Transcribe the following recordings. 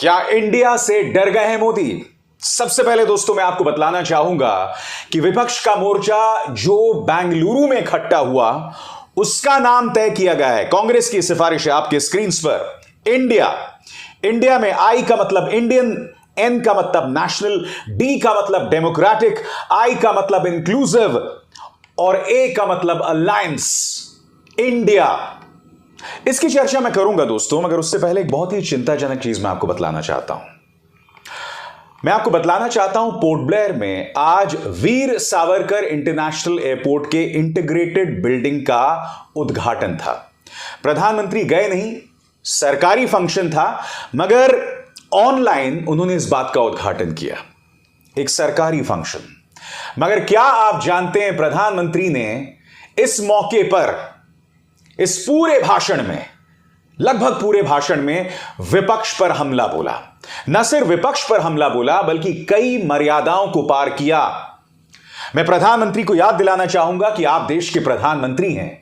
क्या इंडिया से डर गए हैं मोदी? सबसे पहले दोस्तों मैं आपको बतलाना चाहूंगा कि विपक्ष का मोर्चा जो बेंगलुरु में इकट्ठा हुआ उसका नाम तय किया गया है। कांग्रेस की सिफारिश है आपके स्क्रीन पर। इंडिया में आई का मतलब इंडियन, एन का मतलब नेशनल, डी का मतलब डेमोक्रेटिक, आई का मतलब इंक्लूसिव और ए का मतलब अलायंस। इंडिया, इसकी चर्चा मैं करूंगा दोस्तों, मगर उससे पहले एक बहुत ही चिंताजनक चीज मैं आपको बतलाना चाहता हूं। मैं आपको बतलाना चाहता हूं पोर्ट ब्लेयर में आज वीर सावरकर इंटरनेशनल एयरपोर्ट के इंटीग्रेटेड बिल्डिंग का उद्घाटन था। प्रधानमंत्री गए नहीं, सरकारी फंक्शन था, मगर ऑनलाइन उन्होंने इस बात का उद्घाटन किया, एक सरकारी फंक्शन। मगर क्या आप जानते हैं प्रधानमंत्री ने इस मौके पर, इस पूरे भाषण में, लगभग पूरे भाषण में विपक्ष पर हमला बोला। न सिर्फ विपक्ष पर हमला बोला बल्कि कई मर्यादाओं को पार किया। मैं प्रधानमंत्री को याद दिलाना चाहूंगा कि आप देश के प्रधानमंत्री हैं,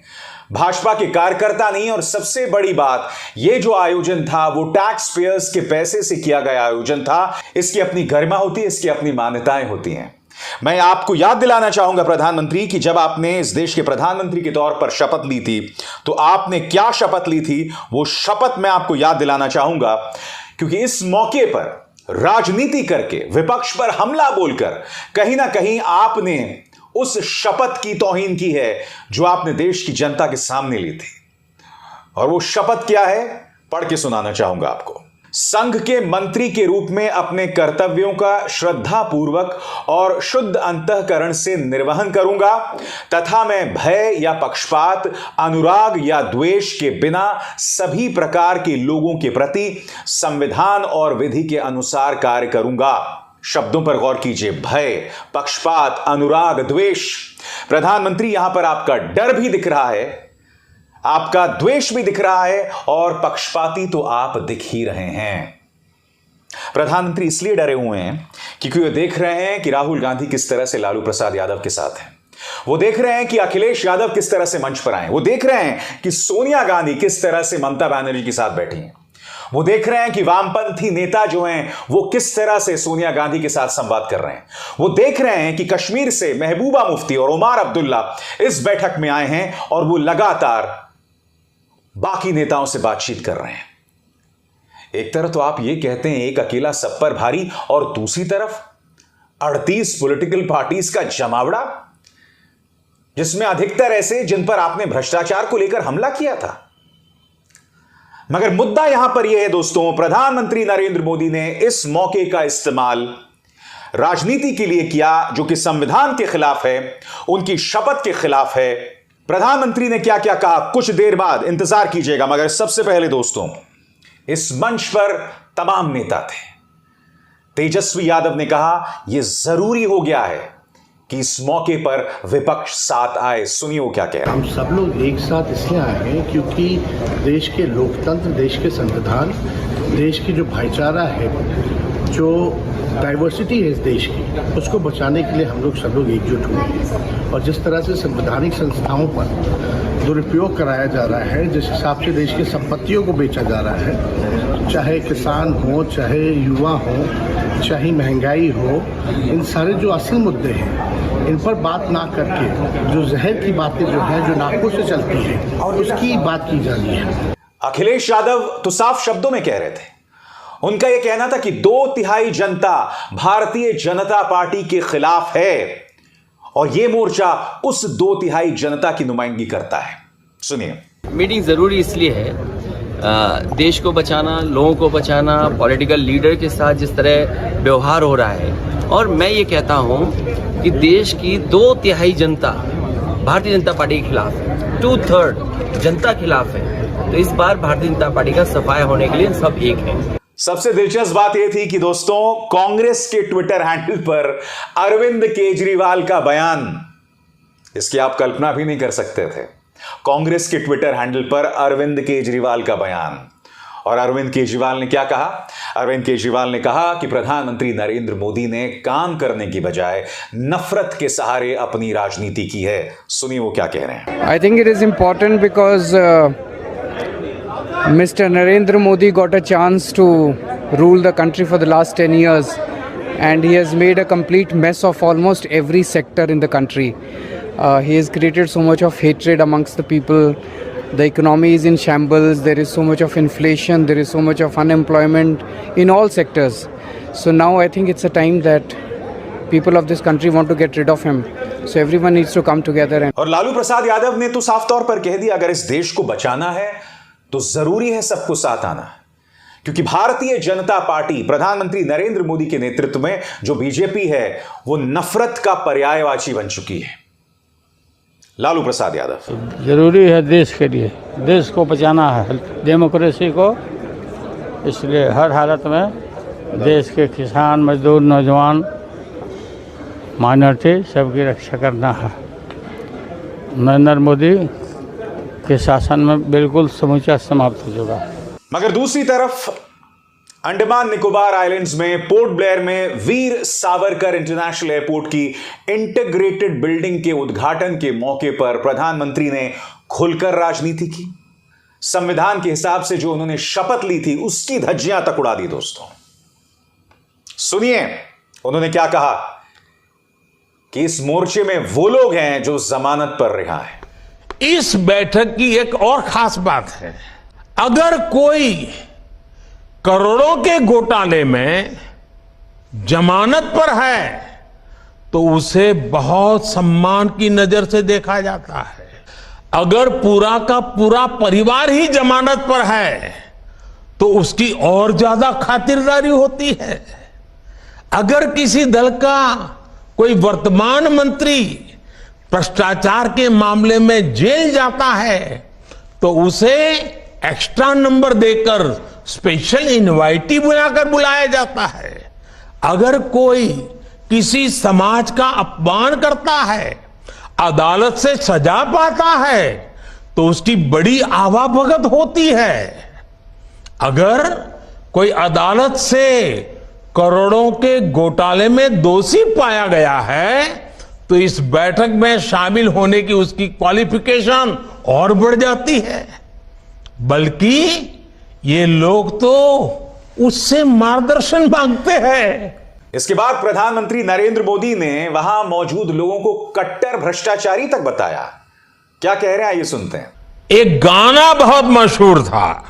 भाजपा के कार्यकर्ता नहीं। और सबसे बड़ी बात, यह जो आयोजन था वो टैक्स पेयर्स के पैसे से किया गया आयोजन था। इसकी अपनी गरिमा होती है, इसकी अपनी मान्यताएं होती हैं। मैं आपको याद दिलाना चाहूंगा प्रधानमंत्री कि जब आपने इस देश के प्रधानमंत्री के तौर पर शपथ ली थी तो आपने क्या शपथ ली थी, वो शपथ मैं आपको याद दिलाना चाहूंगा, क्योंकि इस मौके पर राजनीति करके, विपक्ष पर हमला बोलकर कहीं ना कहीं आपने उस शपथ की तौहीन की है जो आपने देश की जनता के सामने ली थी। और वो शपथ क्या है, पढ़ के सुनाना चाहूंगा आपको। संघ के मंत्री के रूप में अपने कर्तव्यों का श्रद्धापूर्वक और शुद्ध अंतःकरण से निर्वहन करूंगा तथा मैं भय या पक्षपात, अनुराग या द्वेष के बिना सभी प्रकार के लोगों के प्रति संविधान और विधि के अनुसार कार्य करूंगा। शब्दों पर गौर कीजिए, भय, पक्षपात, अनुराग, द्वेष। प्रधानमंत्री यहां पर आपका डर भी दिख रहा है, आपका द्वेष भी दिख रहा है और पक्षपाती तो आप दिख ही रहे हैं। प्रधानमंत्री इसलिए डरे हुए हैं क्योंकि वे देख रहे हैं कि राहुल गांधी किस तरह से लालू प्रसाद यादव के साथ हैं। वो देख रहे हैं कि अखिलेश यादव किस तरह से मंच पर आए। वो देख रहे हैं कि सोनिया गांधी किस तरह से ममता बनर्जी के साथ बैठी हैं। वो देख रहे हैं कि वामपंथी नेता जो हैं वो किस तरह से सोनिया गांधी के साथ संवाद कर रहे हैं। वो देख रहे हैं कि कश्मीर से महबूबा मुफ्ती और उमर अब्दुल्ला इस बैठक में आए हैं और वो लगातार बाकी नेताओं से बातचीत कर रहे हैं। एक तरफ तो आप ये कहते हैं एक अकेला सब पर भारी, और दूसरी तरफ 38 पॉलिटिकल पार्टीज का जमावड़ा, जिसमें अधिकतर ऐसे जिन पर आपने भ्रष्टाचार को लेकर हमला किया था। मगर मुद्दा यहां पर यह है दोस्तों, प्रधानमंत्री नरेंद्र मोदी ने इस मौके का इस्तेमाल राजनीति के लिए किया जो कि संविधान के खिलाफ है, उनकी शपथ के खिलाफ है। प्रधानमंत्री ने क्या क्या कहा कुछ देर बाद इंतजार कीजिएगा, मगर सबसे पहले दोस्तों इस मंच पर तमाम नेता थे। तेजस्वी यादव ने कहा यह जरूरी हो गया है कि इस मौके पर विपक्ष साथ आए। सुनिए वो क्या कह रहे हैं। हम सब लोग एक साथ इसलिए आए हैं क्योंकि देश के लोकतंत्र, देश के संविधान, देश की जो भाईचारा है, जो डाइवर्सिटी है इस देश की, उसको बचाने के लिए हम लोग सब लोग एकजुट हुए हैं। और जिस तरह से संवैधानिक संस्थाओं पर दुरुपयोग कराया जा रहा है, जिस हिसाब से देश की संपत्तियों को बेचा जा रहा है, चाहे किसान हो, चाहे युवा हो, चाहे महंगाई हो, इन सारे जो असल मुद्दे हैं इन पर बात ना करके जो जहर की बातें जो है, जो नाकों से चलती हैं, और उसकी बात की जानी है। अखिलेश यादव तो साफ शब्दों में कह रहे थे, उनका यह कहना था कि 2/3 जनता भारतीय जनता पार्टी के खिलाफ है और यह मोर्चा उस 2/3 जनता की नुमाइंदगी करता है। सुनिए। मीटिंग जरूरी इसलिए है, देश को बचाना, लोगों को बचाना, पॉलिटिकल लीडर के साथ जिस तरह व्यवहार हो रहा है, और मैं ये कहता हूं कि देश की 2/3 जनता भारतीय जनता पार्टी के खिलाफ है, 2/3 जनता खिलाफ है। तो इस बार भारतीय जनता पार्टी का सफाया होने के लिए सब एक है। सबसे दिलचस्प बात यह थी कि दोस्तों कांग्रेस के ट्विटर हैंडल पर अरविंद केजरीवाल का बयान, इसकी आप कल्पना भी नहीं कर सकते थे। कांग्रेस के ट्विटर हैंडल पर अरविंद केजरीवाल का बयान, और अरविंद केजरीवाल ने क्या कहा? अरविंद केजरीवाल ने कहा कि प्रधानमंत्री नरेंद्र मोदी ने काम करने की बजाय नफरत के सहारे अपनी राजनीति की है। सुनिए वो क्या कह रहे हैं। I think it is important because Mr. Narendra Modi got a chance to ruled the country for the last 10 years, and he has made a complete mess of almost every sector in the country. He has created so much of hatred amongst the people. The economy is in shambles. There is so much of inflation. There is so much of unemployment in all sectors. So now I think it's a time that people of this country want to get rid of him. So everyone needs to come together. And और लालू प्रसाद यादव ने तो साफ तौर पर कह दिया, अगर इस देश को बचाना है तो जरूरी है सबको साथ आना, क्योंकि भारतीय जनता पार्टी प्रधानमंत्री नरेंद्र मोदी के नेतृत्व में जो बीजेपी है वो नफरत का पर्यायवाची बन चुकी है। लालू प्रसाद यादव, जरूरी है देश के लिए, देश को बचाना है, डेमोक्रेसी को, इसलिए हर हालत में देश के किसान, मजदूर, नौजवान, माइनॉरिटी सबकी रक्षा करना है। नरेंद्र मोदी के शासन में बिल्कुल समूचा समाप्त हो चुका है। मगर दूसरी तरफ अंडमान निकोबार आइलैंड्स में पोर्ट ब्लेयर में वीर सावरकर इंटरनेशनल एयरपोर्ट की इंटीग्रेटेड बिल्डिंग के उद्घाटन के मौके पर प्रधानमंत्री ने खुलकर राजनीति की। संविधान के हिसाब से जो उन्होंने शपथ ली थी उसकी धज्जियां तक उड़ा दी। दोस्तों सुनिए उन्होंने क्या कहा कि इस मोर्चे में वो लोग हैं जो जमानत पर रिहा है। इस बैठक की एक और खास बात है, अगर कोई करोड़ों के घोटाले में जमानत पर है तो उसे बहुत सम्मान की नजर से देखा जाता है। अगर पूरा का पूरा परिवार ही जमानत पर है तो उसकी और ज्यादा खातिरदारी होती है। अगर किसी दल का कोई वर्तमान मंत्री भ्रष्टाचार के मामले में जेल जाता है तो उसे एक्स्ट्रा नंबर देकर स्पेशल इनवाइटी बुलाकर बुलाया जाता है। अगर कोई किसी समाज का अपमान करता है, अदालत से सजा पाता है तो उसकी बड़ी आवाभगत होती है। अगर कोई अदालत से करोड़ों के घोटाले में दोषी पाया गया है तो इस बैठक में शामिल होने की उसकी क्वालिफिकेशन और बढ़ जाती है। बल्कि ये लोग तो उससे मार्गदर्शन मांगते हैं। इसके बाद प्रधानमंत्री नरेंद्र मोदी ने वहां मौजूद लोगों को कट्टर भ्रष्टाचारी तक बताया। क्या कह रहे हैं ये सुनते हैं। एक गाना बहुत मशहूर था,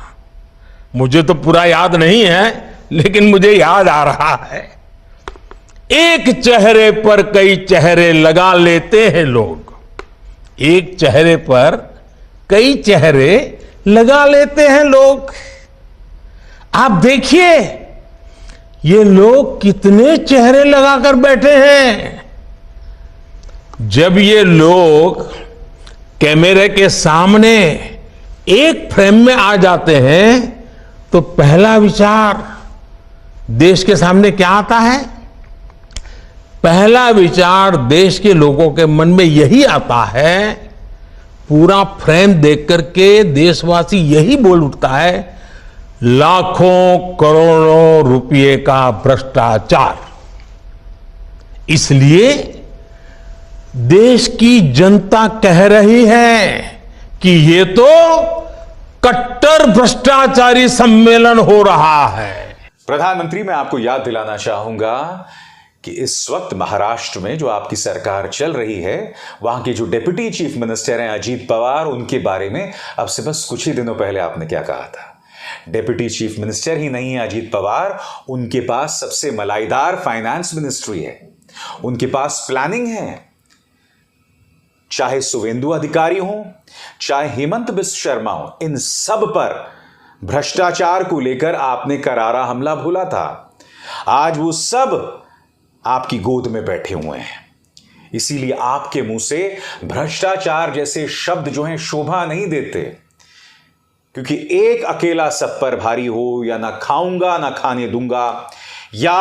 मुझे तो पूरा याद नहीं है लेकिन मुझे याद आ रहा है। एक चेहरे पर कई चेहरे लगा लेते हैं लोग, एक चेहरे पर कई चेहरे लगा लेते हैं लोग। आप देखिए ये लोग कितने चेहरे लगाकर बैठे हैं। जब ये लोग कैमरे के सामने एक फ्रेम में आ जाते हैं तो पहला विचार देश के सामने क्या आता है? पहला विचार देश के लोगों के मन में यही आता है, पूरा फ्रेम देख करके देशवासी यही बोल उठता है, लाखों करोड़ों रुपए का भ्रष्टाचार। इसलिए देश की जनता कह रही है कि ये तो कट्टर भ्रष्टाचारी सम्मेलन हो रहा है। प्रधानमंत्री, मैं आपको याद दिलाना चाहूंगा कि इस वक्त महाराष्ट्र में जो आपकी सरकार चल रही है वहां के जो डिप्टी चीफ मिनिस्टर हैं अजीत पवार, उनके बारे में अब से बस कुछ ही दिनों पहले आपने क्या कहा था। डिप्टी चीफ मिनिस्टर ही नहीं है अजीत पवार, उनके पास सबसे मलाईदार फाइनेंस मिनिस्ट्री है, उनके पास प्लानिंग है। चाहे सुवेंदु अधिकारी हो, चाहे हेमंत बिश्व शर्मा हो, इन सब पर भ्रष्टाचार को लेकर आपने करारा हमला बोला था। आज वो सब आपकी गोद में बैठे हुए हैं, इसीलिए आपके मुंह से भ्रष्टाचार जैसे शब्द जो हैं शोभा नहीं देते, क्योंकि एक अकेला सब पर भारी हो या ना खाऊंगा ना खाने दूंगा या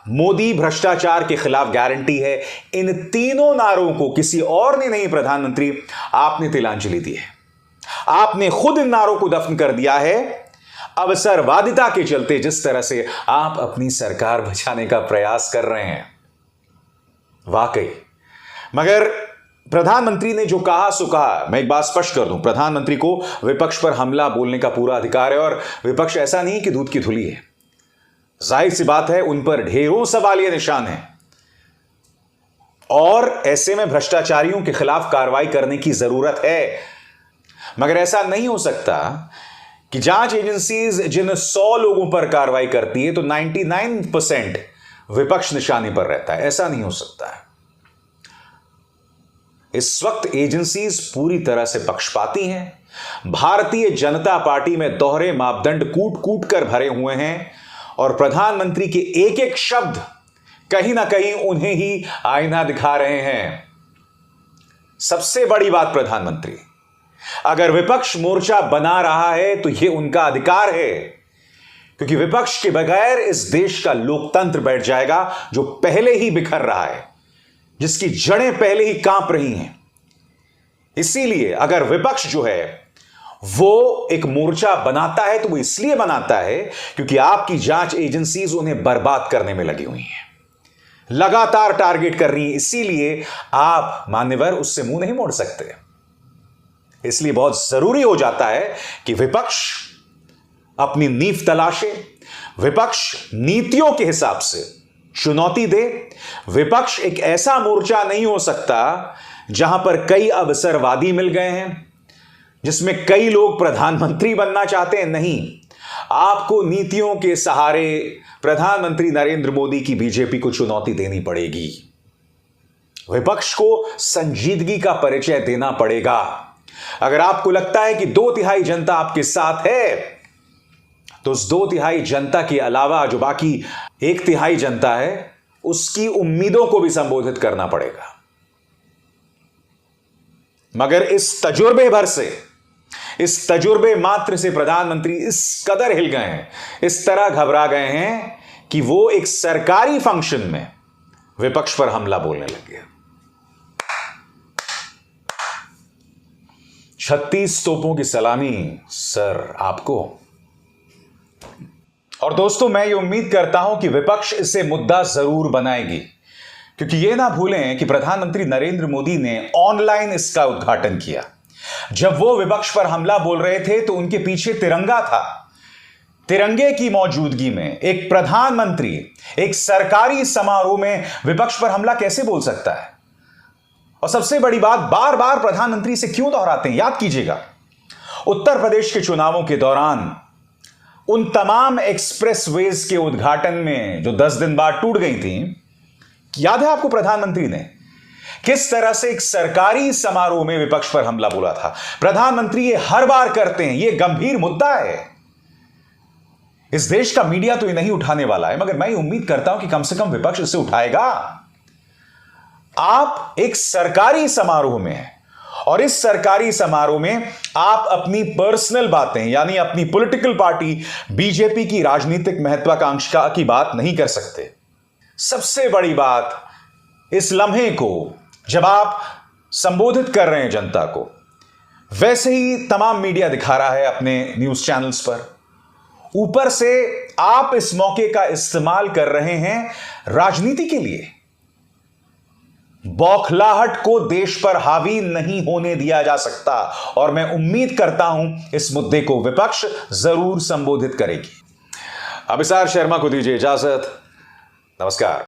मोदी भ्रष्टाचार के खिलाफ गारंटी है, इन तीनों नारों को किसी और ने नहीं, प्रधानमंत्री आपने तिलांजलि दी है। आपने खुद इन नारों को दफन कर दिया है अवसरवादिता के चलते, जिस तरह से आप अपनी सरकार बचाने का प्रयास कर रहे हैं। वाकई मगर प्रधानमंत्री ने जो कहा सो कहा। मैं एक बात स्पष्ट कर दूं, प्रधानमंत्री को विपक्ष पर हमला बोलने का पूरा अधिकार है और विपक्ष ऐसा नहीं कि दूध की धुली है। जाहिर सी बात है उन पर ढेरों सवालिया निशान हैं और ऐसे में भ्रष्टाचारियों के खिलाफ कार्रवाई करने की जरूरत है। मगर ऐसा नहीं हो सकता कि जांच एजेंसीज जिन 100 लोगों पर कार्रवाई करती है तो 99% विपक्ष निशाने पर रहता है। ऐसा नहीं हो सकता है। इस वक्त एजेंसीज पूरी तरह से पक्षपाती हैं। भारतीय जनता पार्टी में दोहरे मापदंड कूट कूट कर भरे हुए हैं और प्रधानमंत्री के एक एक शब्द कहीं ना कहीं उन्हें ही आईना दिखा रहे हैं। सबसे बड़ी बात, प्रधानमंत्री अगर विपक्ष मोर्चा बना रहा है तो यह उनका अधिकार है, क्योंकि विपक्ष के बगैर इस देश का लोकतंत्र बैठ जाएगा जो पहले ही बिखर रहा है, जिसकी जड़ें पहले ही कांप रही हैं। इसीलिए अगर विपक्ष जो है वो एक मोर्चा बनाता है तो वो इसलिए बनाता है क्योंकि आपकी जांच एजेंसीज उन्हें बर्बाद करने में लगी हुई हैं, लगातार टारगेट कर रही हैं। इसीलिए आप मान्यवर उससे मुंह नहीं मोड़ सकते। इसलिए बहुत जरूरी हो जाता है कि विपक्ष अपनी नींव तलाशे, विपक्ष नीतियों के हिसाब से चुनौती दे। विपक्ष एक ऐसा मोर्चा नहीं हो सकता जहां पर कई अवसरवादी मिल गए हैं, जिसमें कई लोग प्रधानमंत्री बनना चाहते हैं। नहीं, आपको नीतियों के सहारे प्रधानमंत्री नरेंद्र मोदी की बीजेपी को चुनौती देनी पड़ेगी। विपक्ष को संजीदगी का परिचय देना पड़ेगा। अगर आपको लगता है कि 2/3 जनता आपके साथ है तो उस 2/3 जनता के अलावा जो बाकी 1/3 जनता है उसकी उम्मीदों को भी संबोधित करना पड़ेगा। मगर इस तजुर्बे भर से, इस तजुर्बे मात्र से प्रधानमंत्री इस कदर हिल गए हैं, इस तरह घबरा गए हैं कि वो एक सरकारी फंक्शन में विपक्ष पर हमला बोलने लगे। 36 तोपों की सलामी सर आपको। और दोस्तों, मैं ये उम्मीद करता हूं कि विपक्ष इसे मुद्दा जरूर बनाएगी, क्योंकि ये ना भूलें कि प्रधानमंत्री नरेंद्र मोदी ने ऑनलाइन इसका उद्घाटन किया। जब वो विपक्ष पर हमला बोल रहे थे तो उनके पीछे तिरंगा था। तिरंगे की मौजूदगी में एक प्रधानमंत्री एक सरकारी समारोह में विपक्ष पर हमला कैसे बोल सकता है? और सबसे बड़ी बात, बार बार प्रधानमंत्री से क्यों दोहराते हैं? याद कीजिएगा, उत्तर प्रदेश के चुनावों के दौरान उन तमाम एक्सप्रेसवेज के उद्घाटन में जो 10 दिन बाद टूट गई थी, याद है आपको प्रधानमंत्री ने किस तरह से एक सरकारी समारोह में विपक्ष पर हमला बोला था? प्रधानमंत्री ये हर बार करते हैं, ये गंभीर मुद्दा है। इस देश का मीडिया तो ये नहीं उठाने वाला है, मगर मैं ये उम्मीद करता हूं कि कम से कम विपक्ष इसे उठाएगा। आप एक सरकारी समारोह में हैं और इस सरकारी समारोह में आप अपनी पर्सनल बातें, यानी अपनी पॉलिटिकल पार्टी बीजेपी की राजनीतिक महत्वाकांक्षा की बात नहीं कर सकते। सबसे बड़ी बात, इस लम्हे को जब आप संबोधित कर रहे हैं जनता को, वैसे ही तमाम मीडिया दिखा रहा है अपने न्यूज चैनल्स पर, ऊपर से आप इस मौके का इस्तेमाल कर रहे हैं राजनीति के लिए। बौखलाहट को देश पर हावी नहीं होने दिया जा सकता और मैं उम्मीद करता हूं इस मुद्दे को विपक्ष जरूर संबोधित करेगी। अभिसार शर्मा को दीजिए इजाजत। नमस्कार।